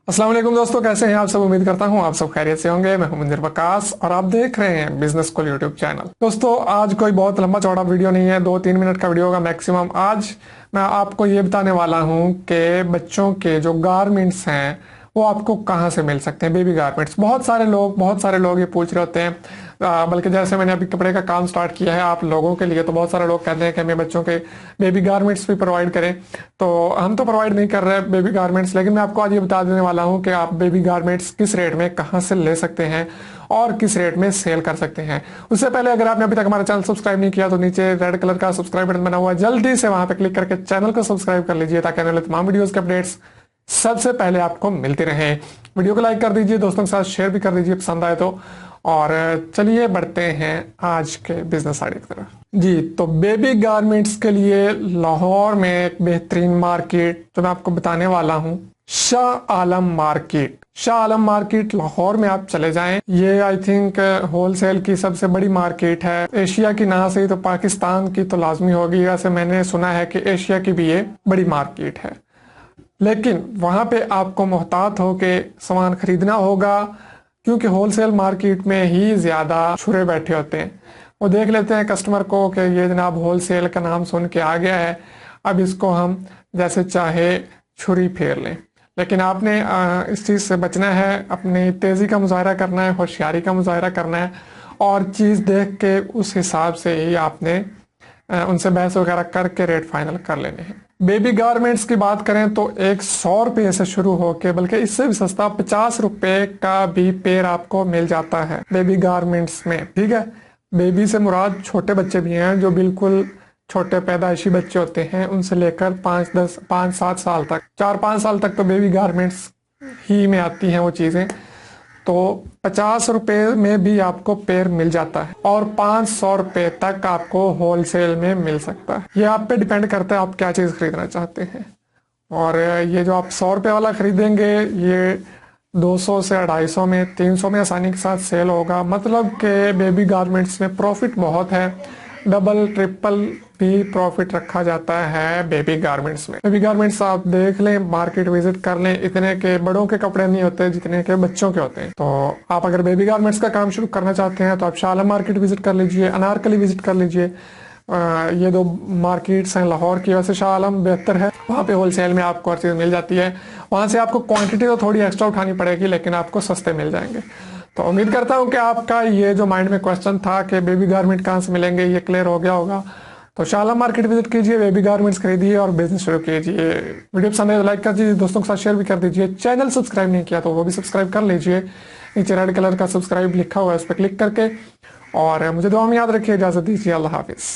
अस्सलाम वालेकुम दोस्तों, कैसे हैं आप सब। उम्मीद करता हूं आप सब खैरियत से होंगे। मैं हूं मजीद और आप देख रहे हैं बिजनेस स्कूल यूट्यूब चैनल। दोस्तों आज कोई बहुत लंबा चौड़ा वीडियो नहीं है, 2-3 मिनट का वीडियो होगा मैक्सिमम। आज मैं आपको ये बताने वाला हूं कि बच्चों के जो गारमेंट्स हैं वो आपको कहाँ से मिल सकते हैं, बेबी गारमेंट्स। बहुत सारे लोग ये पूछ रहे होते हैं, बल्कि जैसे मैंने अभी कपड़े का काम स्टार्ट किया है आप लोगों के लिए, तो बहुत सारे लोग कहते हैं कि हमें बच्चों के बेबी गारमेंट्स भी प्रोवाइड करें। तो हम तो प्रोवाइड नहीं कर रहे बेबी गारमेंट्स, लेकिन मैं आपको आज ये बता देने वाला हूँ कि आप बेबी गारमेंट्स किस रेट में कहाँ से ले सकते हैं और किस रेट में सेल कर सकते हैं। उससे पहले अगर आपने अभी तक हमारा चैनल सब्सक्राइब नहीं किया तो नीचे रेड कलर का सब्सक्राइब बटन बना हुआ है, जल्दी से वहां पर क्लिक करके चैनल को सब्सक्राइब कर लीजिए ताकि आने वाले तमाम वीडियोस के अपडेट्स सबसे पहले आपको मिलते रहे। वीडियो को लाइक कर दीजिए, दोस्तों के साथ शेयर भी कर दीजिए पसंद आए तो। और चलिए बढ़ते हैं आज के बिजनेस आइडिया की तरफ। जी, तो बेबी गारमेंट्स के लिए लाहौर में एक बेहतरीन मार्केट जो मैं आपको बताने वाला हूँ, शाह आलम मार्केट। शाह आलम मार्केट लाहौर में आप चले जाएं। ये आई थिंक होलसेल की सबसे बड़ी मार्केट है। एशिया की ना सही तो पाकिस्तान की तो लाजमी होगी। वैसे मैंने सुना है कि एशिया की भी ये बड़ी मार्केट है, लेकिन वहां पे आपको मोहतात हो के सामान खरीदना होगा, क्योंकि होलसेल मार्केट में ही ज्यादा छुरे बैठे होते हैं। वो देख लेते हैं कस्टमर को कि ये जनाब होलसेल का नाम सुन के आ गया है, अब इसको हम जैसे चाहे छुरी फेर लें। लेकिन आपने इस चीज़ से बचना है, अपनी तेज़ी का मुजाहरा करना है, होशियारी का मुजाहरा करना है, और चीज़ देख के उस हिसाब से ही आपने उनसे बहस वगैरह करके रेट फाइनल कर लेने हैं। बेबी गारमेंट्स की बात करें तो एक 100 रुपये से शुरू होके, बल्कि इससे भी सस्ता 50 रुपए का भी पेयर आपको मिल जाता है बेबी गारमेंट्स में। ठीक है, बेबी से मुराद छोटे बच्चे भी हैं जो बिल्कुल छोटे पैदाइशी बच्चे होते हैं, उनसे लेकर 5-7 साल तक, 4-5 साल तक तो बेबी गारमेंट्स ही में आती हैं वो चीज़ें। तो 50 रुपए में भी आपको पेयर मिल जाता है और 500 रुपए तक आपको होलसेल में मिल सकता है। ये आप पे डिपेंड करता है आप क्या चीज़ खरीदना चाहते हैं। और ये जो आप 100 रुपए वाला खरीदेंगे ये 200 से 250 में, 300 में आसानी के साथ सेल होगा। मतलब कि बेबी गारमेंट्स में प्रॉफिट बहुत है, डबल ट्रिपल भी प्रॉफिट रखा जाता है बेबी गारमेंट्स में। बेबी गारमेंट्स आप देख लें, मार्केट विजिट कर लें, इतने के बड़ों के कपड़े नहीं होते जितने के बच्चों के होते हैं। तो आप अगर बेबी गारमेंट्स का काम शुरू करना चाहते हैं तो आप शाह आलम मार्केट विजिट कर लीजिए, अनारकली विजिट कर लीजिए। ये 2 मार्केट्स हैं लाहौर की। वैसे शाह आलम बेहतर है, वहाँ पे होलसेल में आपको हर चीज़ मिल जाती है। वहाँ से आपको क्वांटिटी तो थोड़ी एक्स्ट्रा उठानी पड़ेगी, लेकिन आपको सस्ते मिल जाएंगे। तो उम्मीद करता हूँ कि आपका ये जो माइंड में क्वेश्चन था कि बेबी गारमेंट कहाँ से मिलेंगे, ये क्लियर हो गया होगा। तो शाह आलम मार्केट विजिट कीजिए, बेबी गारमेंट्स खरीदिए और बिजनेस शुरू कीजिए। वीडियो पसंद है तो लाइक कर दीजिए, दोस्तों के साथ शेयर भी कर दीजिए। चैनल सब्सक्राइब नहीं किया तो वो भी सब्सक्राइब कर लीजिए, नीचे रेड कलर का सब्सक्राइब लिखा हुआ है उस पर क्लिक करके। और मुझे दुआ में याद रखिए, इजाज़त दीजिए, अल्लाह हाफिज़।